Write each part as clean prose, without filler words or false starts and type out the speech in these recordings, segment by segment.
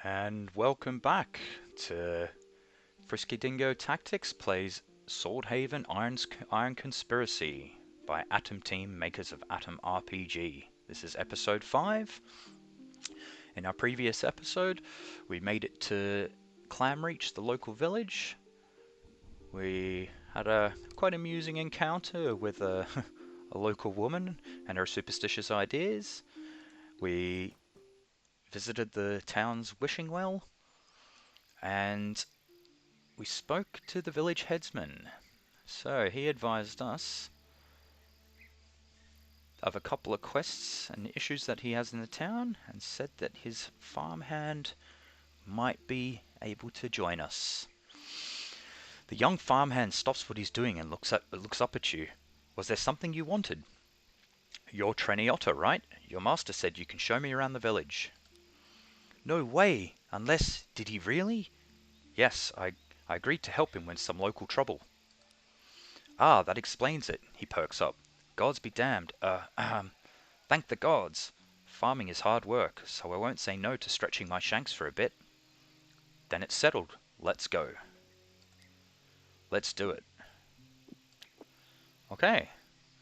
And welcome back to FriskyDingo Tactics plays Swordhaven Iron Conspiracy by Atom Team, makers of Atom RPG. This is episode 5. In our previous episode, we made it to Clamreach, the local village. We had a quite amusing encounter with a local woman and her superstitious ideas. We visited the town's wishing well, and we spoke to the village headsman. So he advised us of a couple of quests and issues that he has in the town, and said that his farmhand might be able to join us. The young farmhand stops what he's doing and looks up at you. Was there something you wanted? You're Treniotta, right? Your master said you can show me around the village. No way! Unless, did he really? Yes, I agreed to help him with some local trouble. Ah, that explains it. He perks up. Gods be damned. Thank the gods. Farming is hard work, so I won't say no to stretching my shanks for a bit. Then it's settled. Let's go. Let's do it. Okay,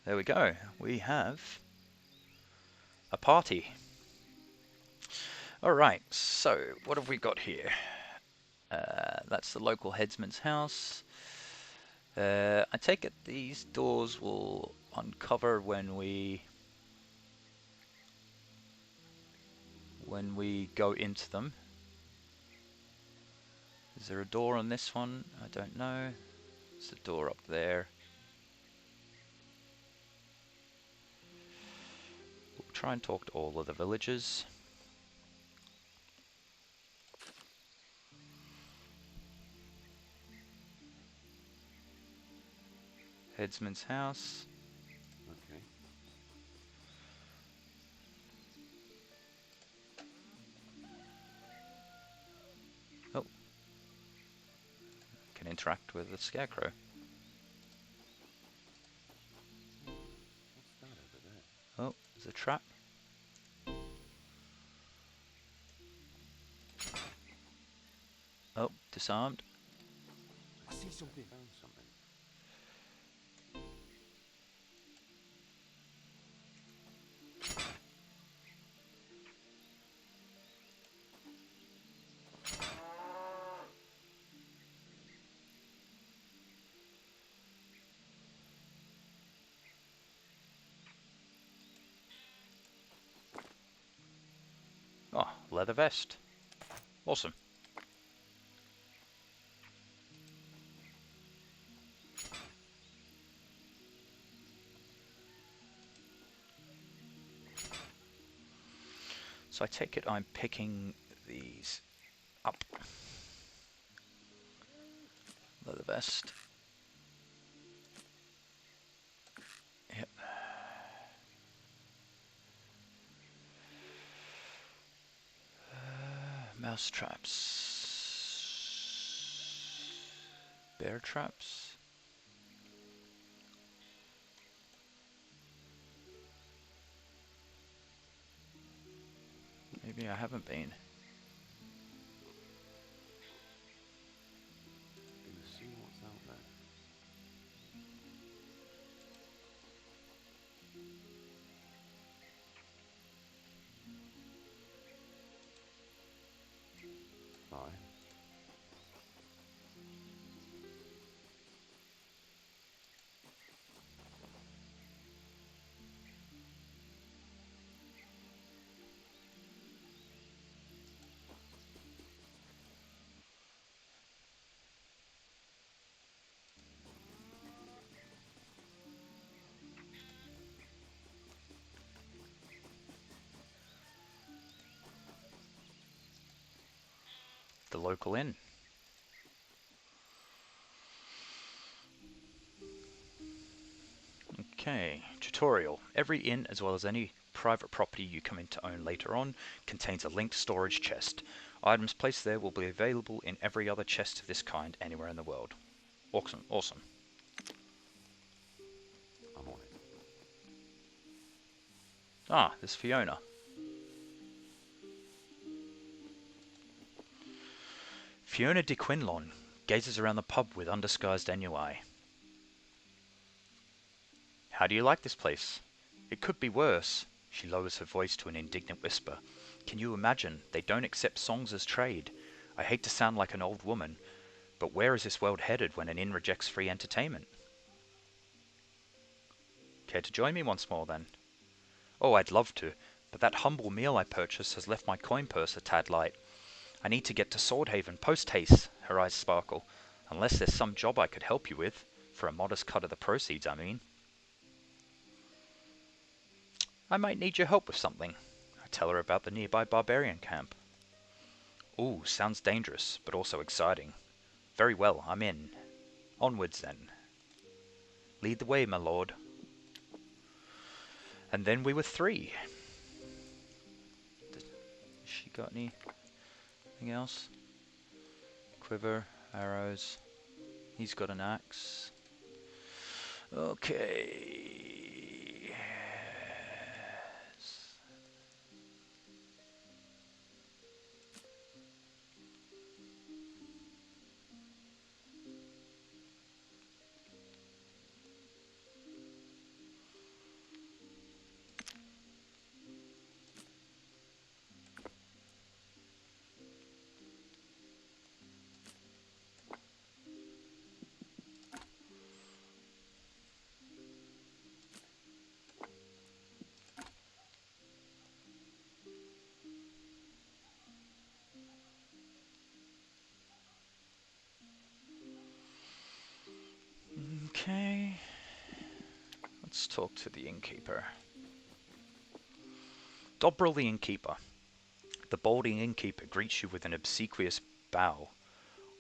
there we go. We have a party. Alright, so what have we got here? That's the local headsman's house. I take it these doors will uncover when we go into them. Is there a door on this one? I don't know. There's a door up there. We'll try and talk to all of the villagers. Headsman's house. Okay. Oh. Can interact with the scarecrow. What's that over there? Oh, there's a trap. Oh, disarmed. I see something. Found something. Oh, leather vest. Awesome. So I take it I'm picking these up. Leather vest. Yep. Mouse traps. Bear traps. Maybe I haven't been. Gonna see what's out there. Bye. The local inn. Okay, tutorial. Every inn, as well as any private property you come in to own later on, contains a linked storage chest. Items placed there will be available in every other chest of this kind anywhere in the world. Awesome, awesome. I'm on it. Ah, there's Fiona. Fiona de Quinlon gazes around the pub with undisguised ennui. How do you like this place? It could be worse. She lowers her voice to an indignant whisper. Can you imagine? They don't accept songs as trade. I hate to sound like an old woman, but where is this world headed when an inn rejects free entertainment? Care to join me once more, then? Oh, I'd love to, but that humble meal I purchased has left my coin purse a tad light. I need to get to Swordhaven post-haste. Her eyes sparkle. Unless there's some job I could help you with. For a modest cut of the proceeds, I mean. I might need your help with something. I tell her about the nearby barbarian camp. Ooh, sounds dangerous, but also exciting. Very well, I'm in. Onwards, then. Lead the way, my lord. And then we were 3. Has she got anything else? Quiver, arrows. He's got an axe. Okay. Okay. Let's talk to the innkeeper. Dobril the innkeeper. The balding innkeeper greets you with an obsequious bow.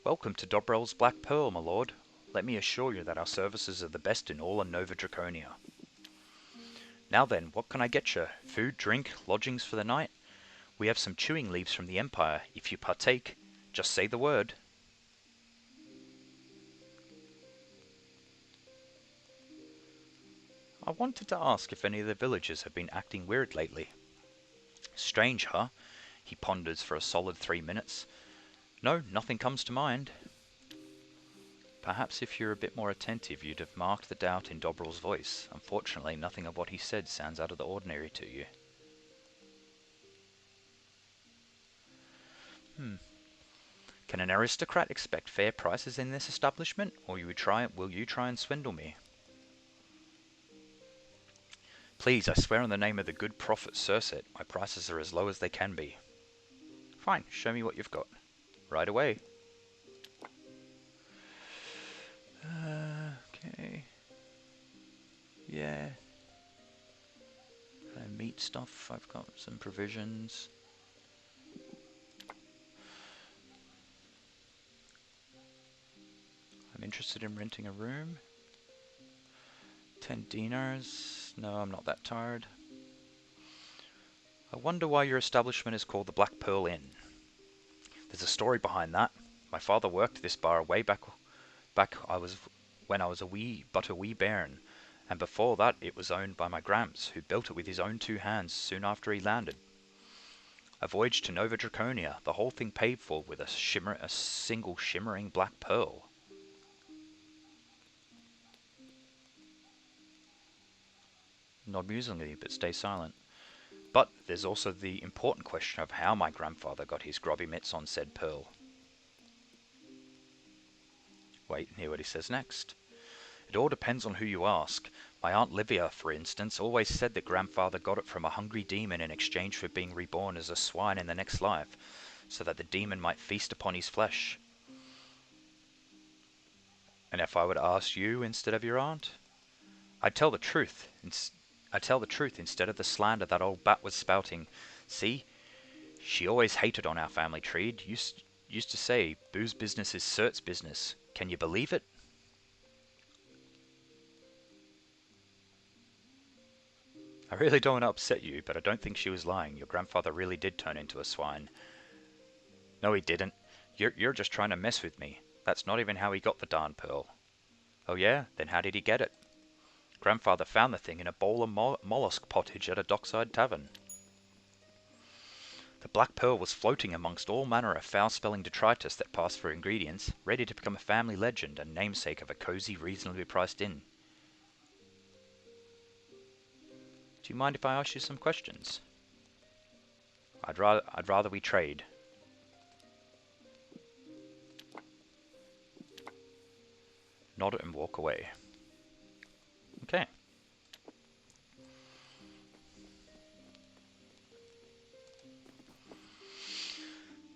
Welcome to Dobril's Black Pearl, my lord. Let me assure you that our services are the best in all of Nova Draconia. Now then, what can I get you? Food, drink, lodgings for the night? We have some chewing leaves from the Empire. If you partake, just say the word. I wanted to ask if any of the villagers have been acting weird lately. Strange, huh? He ponders for a solid 3 minutes. No, nothing comes to mind. Perhaps if you're a bit more attentive, you'd have marked the doubt in Dobril's voice. Unfortunately, nothing of what he said sounds out of the ordinary to you. Can an aristocrat expect fair prices in this establishment, or will you try and swindle me? Please, I swear on the name of the good prophet Surset, my prices are as low as they can be. Fine, show me what you've got. Right away. Okay. Yeah. Meat stuff, I've got some provisions. I'm interested in renting a room. 10 dinars. No, I'm not that tired. I wonder why your establishment is called the Black Pearl Inn. There's a story behind that. My father worked this bar way back when I was a wee bairn, and before that it was owned by my gramps, who built it with his own 2 hands soon after he landed. A voyage to Nova Draconia, the whole thing paid for with a single shimmering black pearl. Nod musingly, but stay silent. But there's also the important question of how my grandfather got his grubby mitts on said pearl. Wait and hear what he says next. It all depends on who you ask. My Aunt Livia, for instance, always said that grandfather got it from a hungry demon in exchange for being reborn as a swine in the next life, so that the demon might feast upon his flesh. And if I were to ask you instead of your aunt? I'd tell the truth. I'd tell the truth instead of the slander that old bat was spouting. See? She always hated on our family tree. Used to say, booze business is Cert's business. Can you believe it? I really don't want to upset you, but I don't think she was lying. Your grandfather really did turn into a swine. No, he didn't. You're just trying to mess with me. That's not even how he got the darn pearl. Oh yeah? Then how did he get it? Grandfather found the thing in a bowl of mollusk pottage at a dockside tavern. The black pearl was floating amongst all manner of foul-spelling detritus that passed for ingredients, ready to become a family legend and namesake of a cozy, reasonably priced inn. Do you mind if I ask you some questions? I'd rather we trade. Nod and walk away. Okay.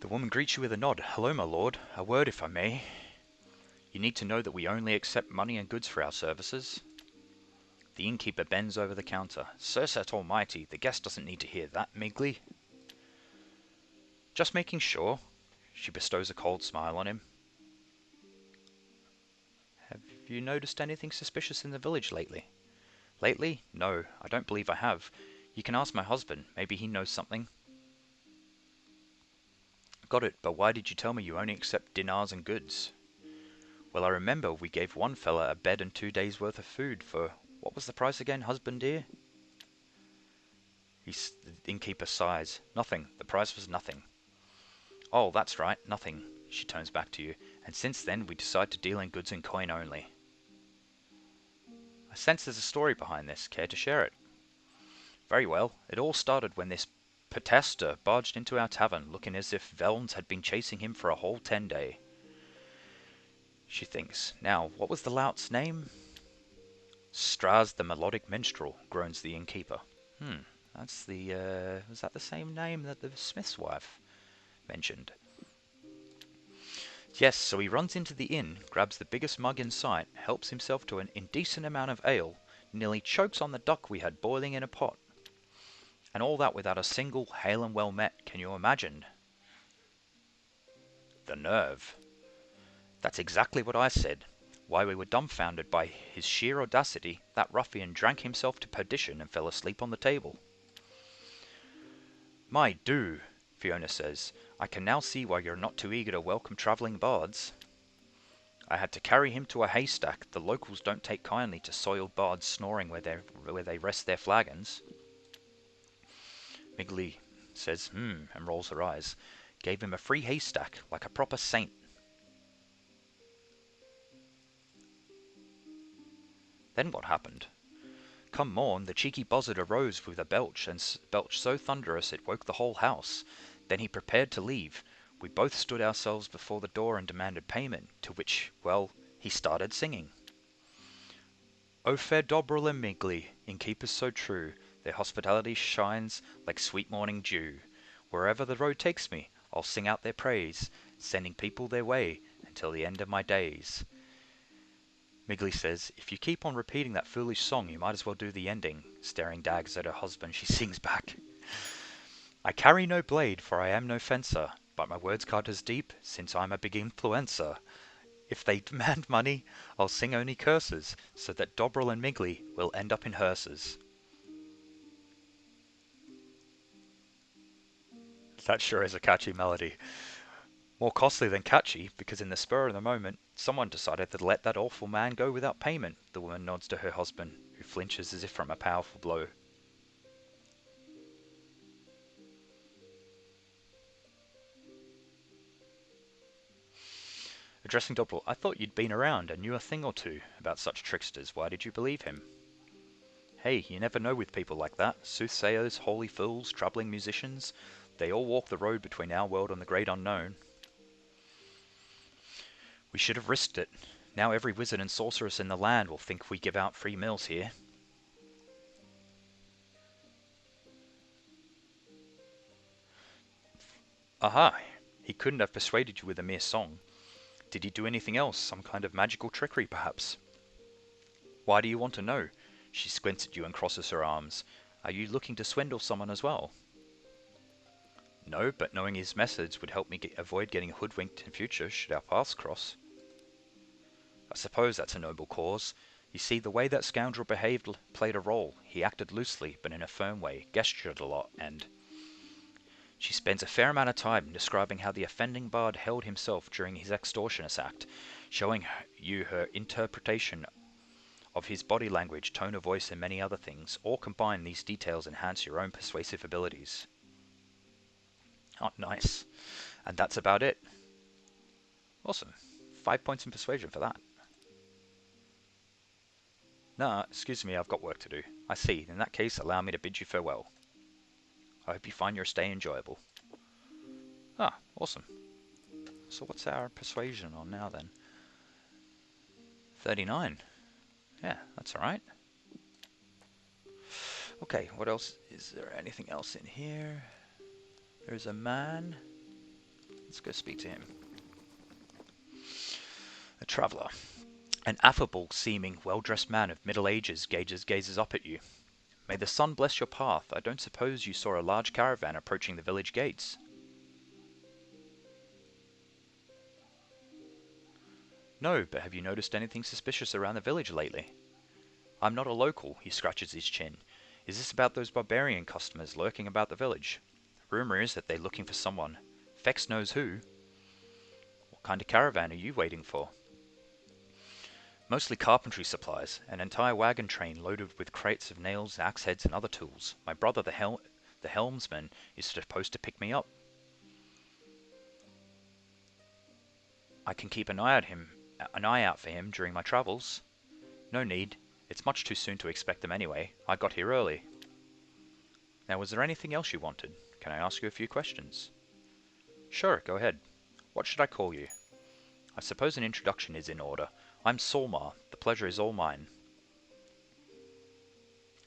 The woman greets you with a nod. Hello, my lord. A word, if I may. You need to know that we only accept money and goods for our services. The innkeeper bends over the counter. Surset almighty, the guest doesn't need to hear that, Migley. Just making sure. She bestows a cold smile on him. Have you noticed anything suspicious in the village lately? Lately? No, I don't believe I have. You can ask my husband. Maybe he knows something. Got it, but why did you tell me you only accept dinars and goods? Well, I remember we gave one fella a bed and 2 days' worth of food for... What was the price again, husband dear? The innkeeper sighs. Nothing. The price was nothing. Oh, that's right, nothing. She turns back to you. And since then, we decide to deal in goods and coin only. I sense there's a story behind this. Care to share it? Very well. It all started when this Potester barged into our tavern, looking as if Velns had been chasing him for a whole 10 day. She thinks. Now, what was the lout's name? Straz the Melodic Minstrel, groans the innkeeper. That's the, was that the same name that the smith's wife mentioned? Yes, so he runs into the inn, grabs the biggest mug in sight, helps himself to an indecent amount of ale, nearly chokes on the duck we had boiling in a pot. And all that without a single hail and well met, can you imagine? The nerve. That's exactly what I said. Why, we were dumbfounded by his sheer audacity. That ruffian drank himself to perdition and fell asleep on the table. My do, Fiona says. I can now see why you're not too eager to welcome travelling bards. I had to carry him to a haystack. The locals don't take kindly to soiled bards snoring where they rest their flagons. Migley says, and rolls her eyes. Gave him a free haystack, like a proper saint. Then what happened? Come morn, the cheeky buzzard arose with a belch, and belched so thunderous it woke the whole house. Then he prepared to leave. We both stood ourselves before the door and demanded payment, to which, well, he started singing. O fair Dobril and Migley, innkeepers so true, their hospitality shines like sweet morning dew. Wherever the road takes me, I'll sing out their praise, sending people their way until the end of my days. Migley says, if you keep on repeating that foolish song, you might as well do the ending. Staring daggers at her husband, she sings back. I carry no blade, for I am no fencer, but my words cut as deep, since I'm a big influencer. If they demand money, I'll sing only curses, so that Dobril and Migley will end up in hearses. That sure is a catchy melody. More costly than catchy, because in the spur of the moment, someone decided to let that awful man go without payment. The woman nods to her husband, who flinches as if from a powerful blow. Addressing Dobril, I thought you'd been around and knew a thing or two about such tricksters. Why did you believe him? Hey, you never know with people like that. Soothsayers, holy fools, troubling musicians. They all walk the road between our world and the great unknown. We should have risked it. Now every wizard and sorceress in the land will think we give out free meals here. Aha! He couldn't have persuaded you with a mere song. Did he do anything else? Some kind of magical trickery, perhaps? Why do you want to know? She squints at you and crosses her arms. Are you looking to swindle someone as well? No, but knowing his methods would help me avoid getting hoodwinked in future should our paths cross. I suppose that's a noble cause. You see, the way that scoundrel behaved played a role. He acted loosely, but in a firm way, gestured a lot, and... She spends a fair amount of time describing how the offending bard held himself during his extortionist act, showing you her interpretation of his body language, tone of voice, and many other things. All combined, these details enhance your own persuasive abilities. Oh, nice. And that's about it. Awesome. 5 points in persuasion for that. No, excuse me, I've got work to do. I see. In that case, allow me to bid you farewell. I hope you find your stay enjoyable. Ah, awesome. So what's our persuasion on now then? 39. Yeah, that's alright. Okay, what else? Is there anything else in here? There's a man. Let's go speak to him. A traveller. An affable-seeming, well-dressed man of middle ages gazes up at you. May the sun bless your path. I don't suppose you saw a large caravan approaching the village gates. No, but have you noticed anything suspicious around the village lately? I'm not a local, he scratches his chin. Is this about those barbarian customers lurking about the village? Rumour is that they're looking for someone. Fex knows who. What kind of caravan are you waiting for? Mostly carpentry supplies, an entire wagon train loaded with crates of nails, axe heads, and other tools. My brother, the helmsman, is supposed to pick me up. I can keep an eye out for him during my travels. No need. It's much too soon to expect them anyway. I got here early. Now, was there anything else you wanted? Can I ask you a few questions? Sure, go ahead. What should I call you? I suppose an introduction is in order. I'm Solmar. The pleasure is all mine.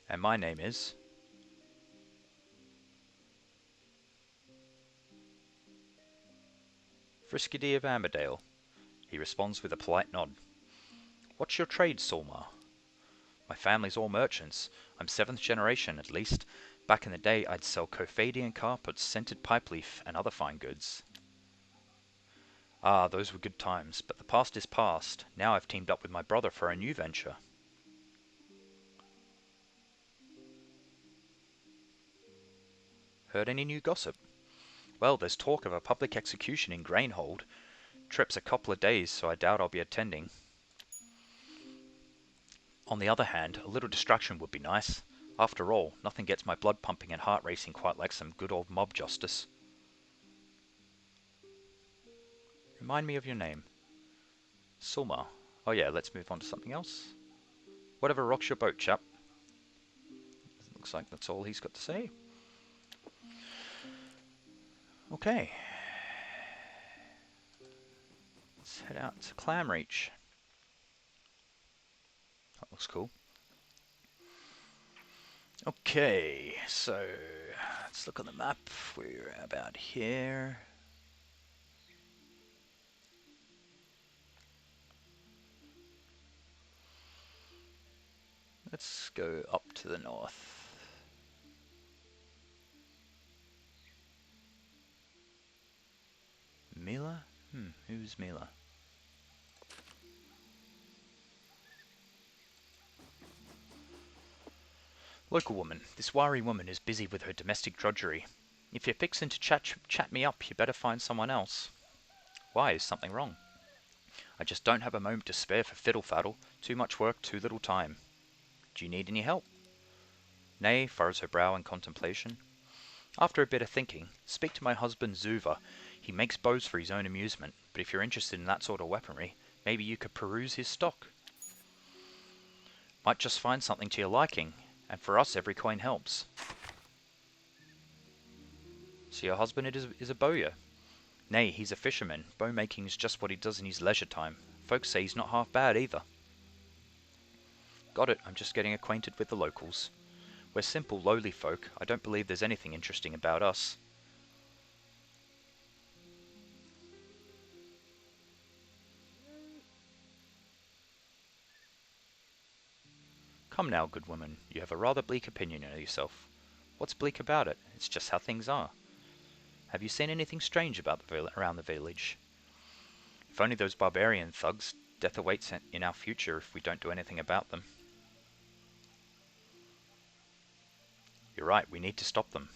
And my name is... Frisky of Armadale. He responds with a polite nod. What's your trade, Solmar? My family's all merchants. I'm 7th generation, at least. Back in the day, I'd sell Kophadian carpets, scented pipe leaf, and other fine goods. Ah, those were good times, but the past is past. Now I've teamed up with my brother for a new venture. Heard any new gossip? Well, there's talk of a public execution in Grainhold. Trip's a couple of days, so I doubt I'll be attending. On the other hand, a little distraction would be nice. After all, nothing gets my blood pumping and heart racing quite like some good old mob justice. Remind me of your name. Sulma. Oh yeah, let's move on to something else. Whatever rocks your boat, chap. Looks like that's all he's got to say. Okay. Let's head out to Clamreach. That looks cool. Okay, so let's look on the map. We're about here. Let's go up to the north. Mila? Who's Mila? Local woman. This wiry woman is busy with her domestic drudgery. If you're fixing to chat me up, you better find someone else. Why? Is something wrong? I just don't have a moment to spare for fiddle-faddle. Too much work, too little time. Do you need any help? Nay, furrows her brow in contemplation. After a bit of thinking, speak to my husband Zuva. He makes bows for his own amusement, but if you're interested in that sort of weaponry, maybe you could peruse his stock. Might just find something to your liking, and for us every coin helps. So your husband is a bowyer? Nay, he's a fisherman. Bow-making is just what he does in his leisure time. Folks say he's not half bad either. Got it, I'm just getting acquainted with the locals. We're simple, lowly folk. I don't believe there's anything interesting about us. Come now, good woman. You have a rather bleak opinion of yourself. What's bleak about it? It's just how things are. Have you seen anything strange about around the village? If only those barbarian thugs. Death awaits in our future if we don't do anything about them. You're right, we need to stop them.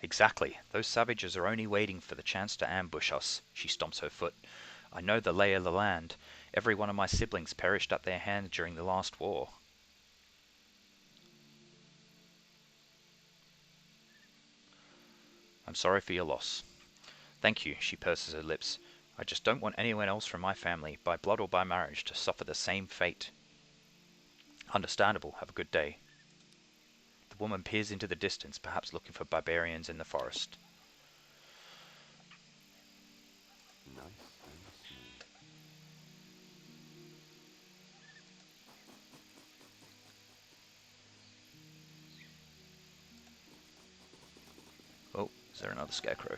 Exactly. Those savages are only waiting for the chance to ambush us. She stomps her foot. I know the lay of the land. Every one of my siblings perished at their hands during the last war. I'm sorry for your loss. Thank you, she purses her lips. I just don't want anyone else from my family, by blood or by marriage, to suffer the same fate. Understandable. Have a good day. The woman peers into the distance, perhaps looking for barbarians in the forest. Nice and smooth. Oh, is there another scarecrow?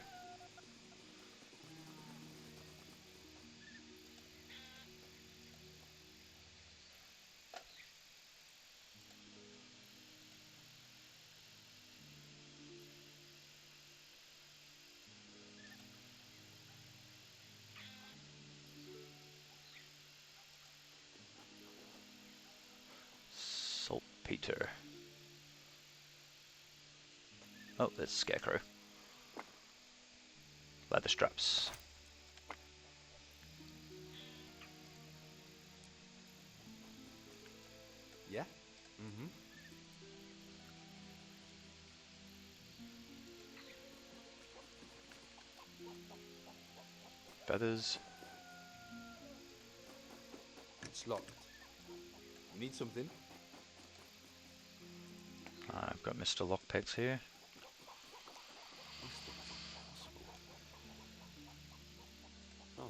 Saltpeter. Oh, there's a scarecrow. Leather straps. Yeah? Mm-hmm. Feathers. It's locked. You need something? I've got Mr. Lockpicks here. This thing is impossible. Fine.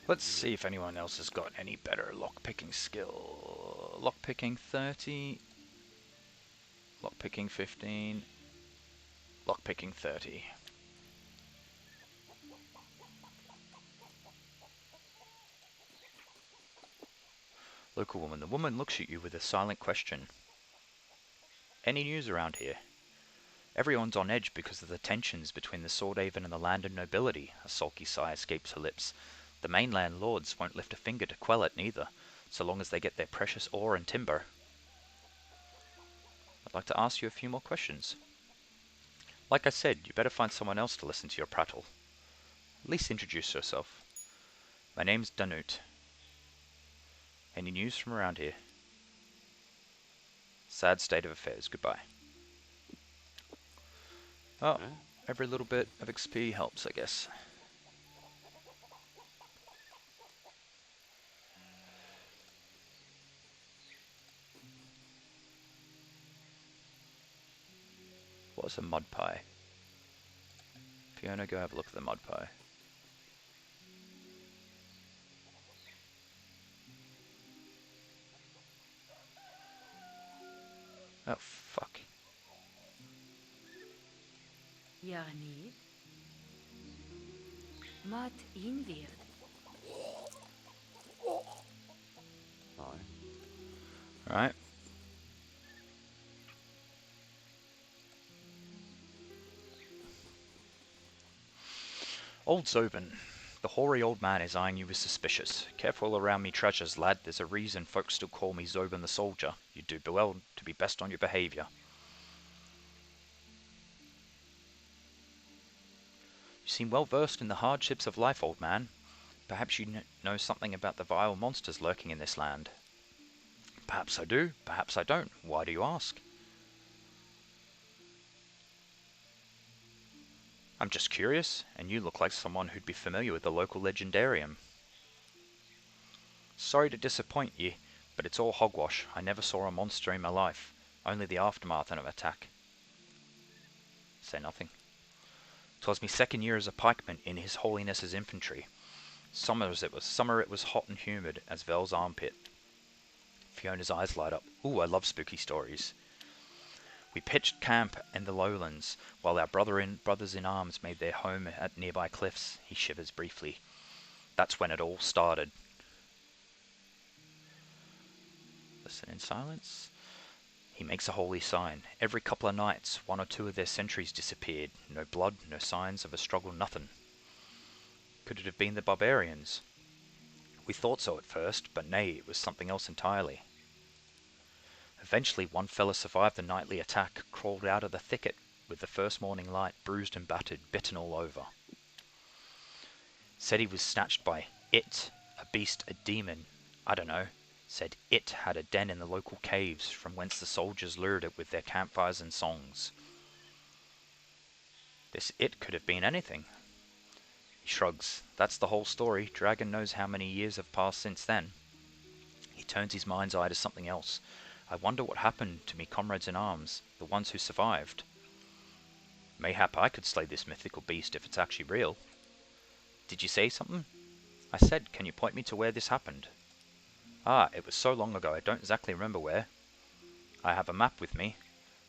Let's Do see it. if anyone else has got any better lockpicking skill. Lockpicking 30. Lockpicking 15. Lockpicking 30. Local woman. The woman looks at you with a silent question. Any news around here? Everyone's on edge because of the tensions between the Swordhaven and the landed nobility. A sulky sigh escapes her lips. The mainland lords won't lift a finger to quell it neither, so long as they get their precious ore and timber. I'd like to ask you a few more questions. Like I said, you better find someone else to listen to your prattle. At least introduce yourself. My name's Danut. Any news from around here? Sad state of affairs. Goodbye. Oh, Eh? every little bit of XP helps, I guess. What's a mud pie? Fiona, go have a look at the mud pie. Oh, fuck. يعني مات ينفير. Aye. Alright. Old Zobin. The hoary old man is eyeing you with suspicious. Careful around me treasures, lad. There's a reason folks still call me Zobin the soldier. You do well to be best on your behaviour. You seem well versed in the hardships of life, old man. Perhaps you know something about the vile monsters lurking in this land. Perhaps I do, perhaps I don't. Why do you ask? I'm just curious, and you look like someone who'd be familiar with the local legendarium. Sorry to disappoint ye, but it's all hogwash. I never saw a monster in my life, only the aftermath of an attack. Say nothing. 'Twas me second year as a pikeman in His Holiness's infantry. Summer it was hot and humid as Vel's armpit. Fiona's eyes light up. Ooh, I love spooky stories. We pitched camp in the lowlands, while our brothers in arms made their home at nearby cliffs. He shivers briefly. That's when it all started. Listen in silence. He makes a holy sign. Every couple of nights, one or two of their sentries disappeared. No blood, no signs of a struggle, nothing. Could it have been the barbarians? We thought so at first, but nay, it was something else entirely. Eventually, one fella survived the nightly attack, crawled out of the thicket with the first morning light, bruised and battered, bitten all over. Said he was snatched by it, a beast, a demon, I don't know. Said it had a den in the local caves, from whence the soldiers lured it with their campfires and songs. This it could have been anything. He shrugs. That's the whole story. Dragon knows how many years have passed since then. He turns his mind's eye to something else. I wonder what happened to me comrades in arms, the ones who survived. Mayhap I could slay this mythical beast if it's actually real. Did you say something? I said, can you point me to where this happened? Ah, it was so long ago I don't exactly remember where. I have a map with me.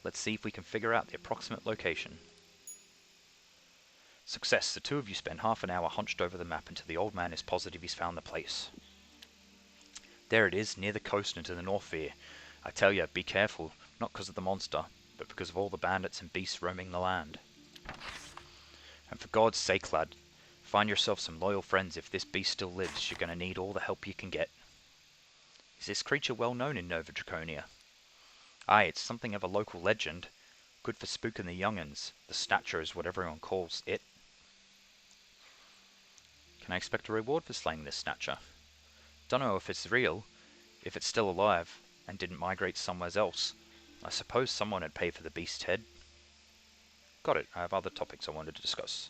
Let's see if we can figure out the approximate location. Success. The two of you spend half an hour hunched over the map until the old man is positive he's found the place. There it is, near the coast and to the north here. I tell you, be careful, not because of the monster, but because of all the bandits and beasts roaming the land. And for God's sake, lad, find yourself some loyal friends. If this beast still lives, you're going to need all the help you can get. Is this creature well known in Nova Draconia? Aye, it's something of a local legend. Good for spooking the young'uns. The Snatcher is what everyone calls it. Can I expect a reward for slaying this Snatcher? Dunno if it's real, if it's still alive, and didn't migrate somewhere else. I suppose someone had paid for the beast's head. Got it, I have other topics I wanted to discuss.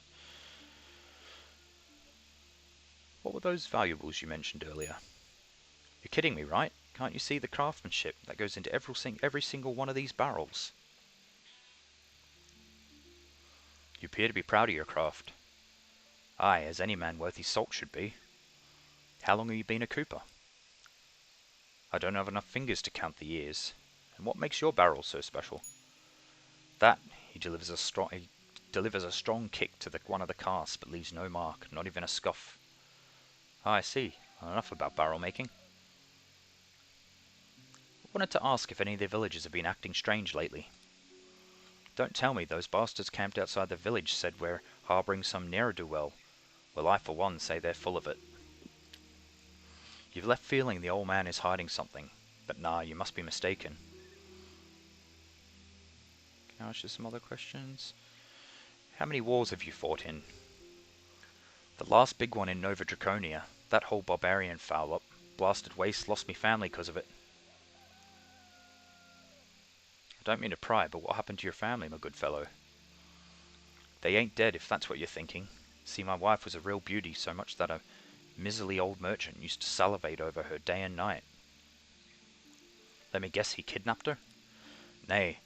What were those valuables you mentioned earlier? You're kidding me, right? Can't you see the craftsmanship that goes into every single one of these barrels? You appear to be proud of your craft. Aye, as any man worth his salt should be. How long have you been a cooper? I don't have enough fingers to count the years. And what makes your barrel so special? That, he delivers a strong kick to one of the casts, but leaves no mark, not even a scuff. Ah, I see. Well, enough about barrel making. I wanted to ask if any of the villagers have been acting strange lately. Don't tell me those bastards camped outside the village said we're harbouring some ne'er-do-well. Well, I for one say they're full of it. You've left feeling the old man is hiding something, but nah, you must be mistaken. Can I ask you some other questions? How many wars have you fought in? The last big one in Nova Draconia. That whole barbarian foul-up. Blasted waste, lost me family because of it. I don't mean to pry, but what happened to your family, my good fellow? They ain't dead, if that's what you're thinking. See, my wife was a real beauty, so much that a miserly old merchant used to salivate over her day and night. Let me guess, he kidnapped her? Nay,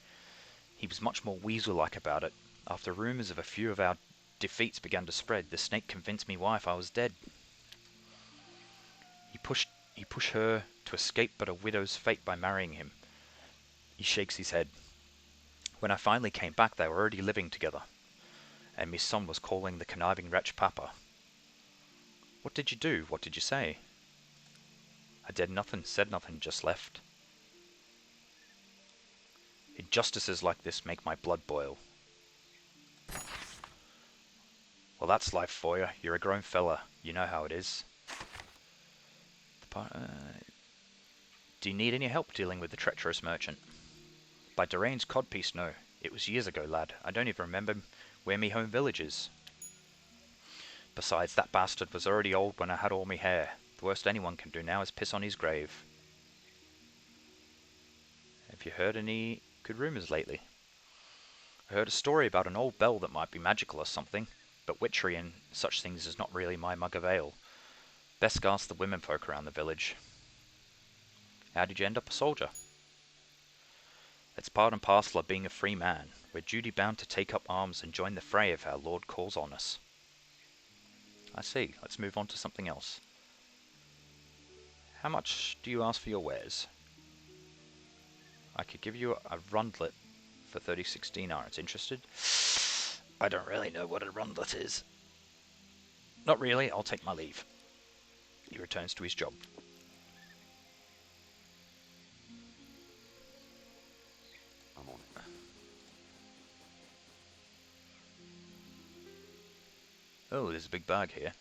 he was much more weasel-like about it. After rumours of a few of our defeats began to spread, the snake convinced me wife I was dead. He pushed her to escape but a widow's fate by marrying him. He shakes his head. When I finally came back, they were already living together, and my son was calling the conniving wretch Papa. What did you do? What did you say? I did nothing, said nothing, just left. Injustices like this make my blood boil. Well, that's life for you. You're a grown fella. You know how it is. Do you need any help dealing with the treacherous merchant? By Durain's codpiece, no. It was years ago, lad. I don't even remember where me home village is. Besides, that bastard was already old when I had all me hair. The worst anyone can do now is piss on his grave. Have you heard any good rumours lately? I heard a story about an old bell that might be magical or something, but witchery and such things is not really my mug of ale. Best ask the women folk around the village. How did you end up a soldier? It's part and parcel of being a free man. We're duty bound to take up arms and join the fray if our Lord calls on us. I see. Let's move on to something else. How much do you ask for your wares? I could give you a rundlet for 36 dinars. Interested? I don't really know what a rundlet is. Not really. I'll take my leave. He returns to his job. I'm on it. Oh, there's a big bag here.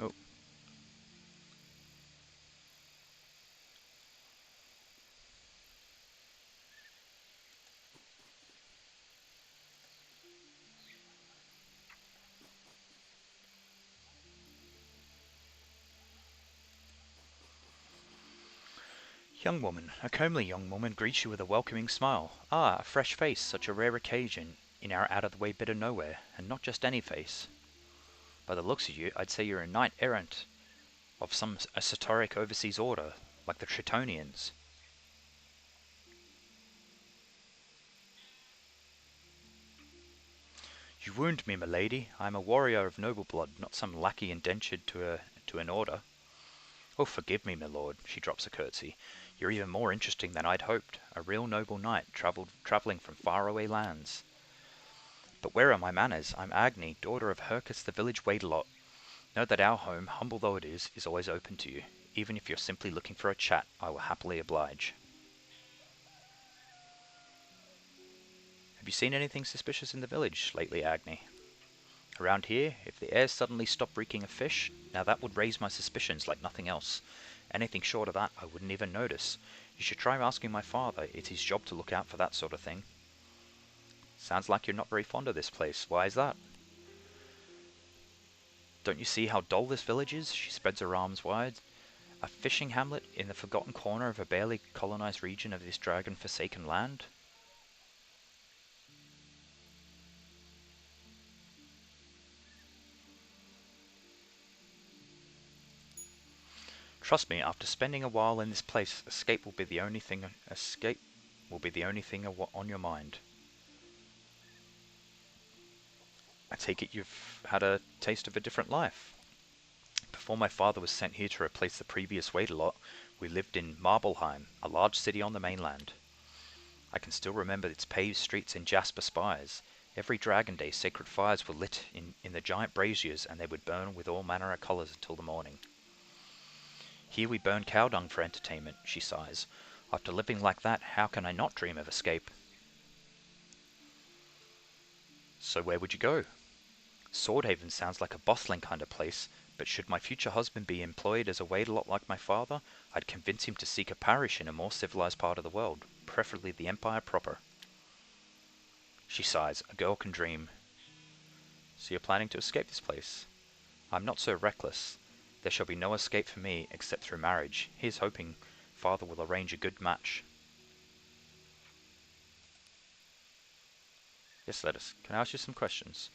Oh. Young woman, a comely young woman greets you with a welcoming smile. Ah, a fresh face, such a rare occasion in our out-of-the-way bit of nowhere, and not just any face. By the looks of you, I'd say you're a knight-errant of some esoteric overseas order, like the Tritonians. You wound me, milady. I am a warrior of noble blood, not some lackey indentured to an order. Oh, forgive me, my lord. She drops a curtsy. You're even more interesting than I'd hoped. A real noble knight, travelling from faraway lands. But where are my manners? I'm Agni, daughter of Hercus the village waidelot. Know that our home, humble though it is always open to you. Even if you're simply looking for a chat, I will happily oblige. Have you seen anything suspicious in the village lately, Agni? Around here, if the air suddenly stopped reeking of fish, now that would raise my suspicions like nothing else. Anything short of that, I wouldn't even notice. You should try asking my father. It's his job to look out for that sort of thing. Sounds like you're not very fond of this place. Why is that? Don't you see how dull this village is? She spreads her arms wide. A fishing hamlet in the forgotten corner of a barely colonized region of this dragon-forsaken land? Trust me, after spending a while in this place, escape will be the only thing on your mind. I take it you've had a taste of a different life. Before my father was sent here to replace the previous Waidelot, we lived in Marbleheim, a large city on the mainland. I can still remember its paved streets and jasper spires. Every Dragon Day, sacred fires were lit in the giant braziers, and they would burn with all manner of colours until the morning. Here we burn cow dung for entertainment, she sighs. After living like that, how can I not dream of escape? So where would you go? Swordhaven sounds like a bustling kind of place, but should my future husband be employed as a waidelot like my father, I'd convince him to seek a parish in a more civilized part of the world, preferably the Empire proper. She sighs. A girl can dream. So you're planning to escape this place? I'm not so reckless. There shall be no escape for me except through marriage. Here's hoping father will arrange a good match. Yes, Lettuce. Can I ask you some questions?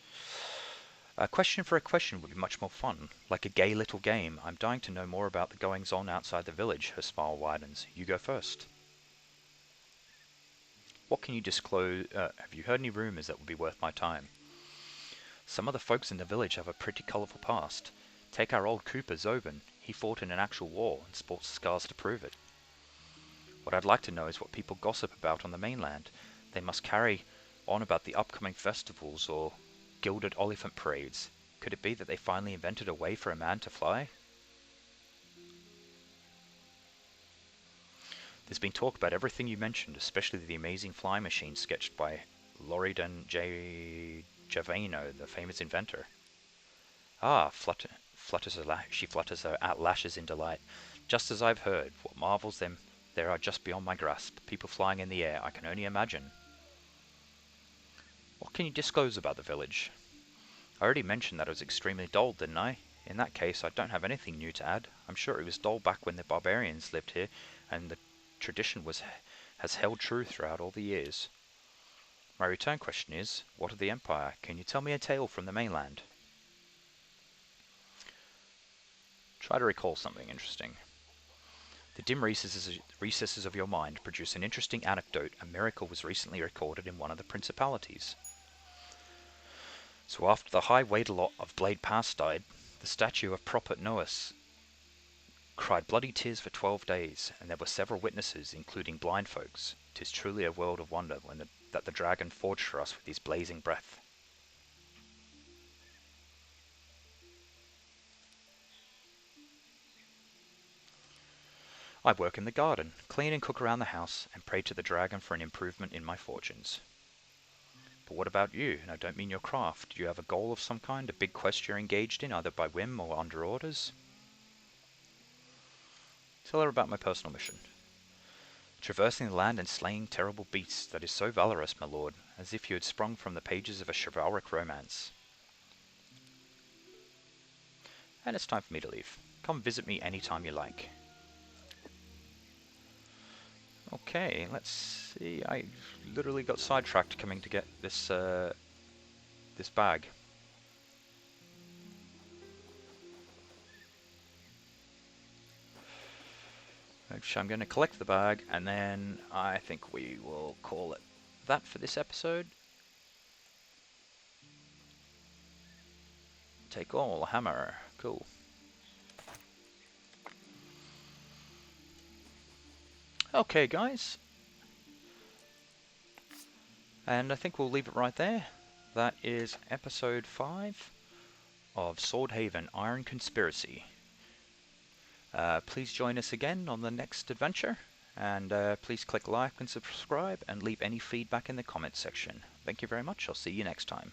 A question for a question would be much more fun, like a gay little game. I'm dying to know more about the goings-on outside the village. Her smile widens. You go first. What can you disclose? Have you heard any rumours that would be worth my time? Some of the folks in the village have a pretty colourful past. Take our old Cooper, Zobin. He fought in an actual war and sports scars to prove it. What I'd like to know is what people gossip about on the mainland. They must carry on about the upcoming festivals or gilded elephant parades. Could it be that they finally invented a way for a man to fly? There's been talk about everything you mentioned, especially the amazing flying machine sketched by Loridan J. Javano, the famous inventor. Ah, she flutters her lashes in delight. Just as I've heard. What marvels there are just beyond my grasp. People flying in the air, I can only imagine. What can you disclose about the village? I already mentioned that it was extremely dull, didn't I? In that case, I don't have anything new to add. I'm sure it was dull back when the barbarians lived here, and the tradition has held true throughout all the years. My return question is, what of the Empire? Can you tell me a tale from the mainland? Try to recall something interesting. The dim recesses of your mind produce an interesting anecdote. A miracle was recently recorded in one of the principalities. So after the high Waidelot of Blade Pass died, the statue of Prophet Nous cried bloody tears for 12 days, and there were several witnesses, including blind folks. 'Tis truly a world of wonder that the dragon forged for us with his blazing breath. I work in the garden, clean and cook around the house, and pray to the dragon for an improvement in my fortunes. But what about you? And I don't mean your craft. Do you have a goal of some kind, a big quest you're engaged in, either by whim or under orders? Tell her about my personal mission. Traversing the land and slaying terrible beasts, that is so valorous, my lord, as if you had sprung from the pages of a chivalric romance. And it's time for me to leave. Come visit me any time you like. Okay, let's see. I literally got sidetracked coming to get this this bag. Which I'm going to collect the bag, and then I think we will call it that for this episode. Take all, hammer. Cool. Okay, guys. And I think we'll leave it right there. That is episode 5 of Swordhaven Iron Conspiracy. Please join us again on the next adventure, and please click like and subscribe and leave any feedback in the comments section. Thank you very much. I'll see you next time.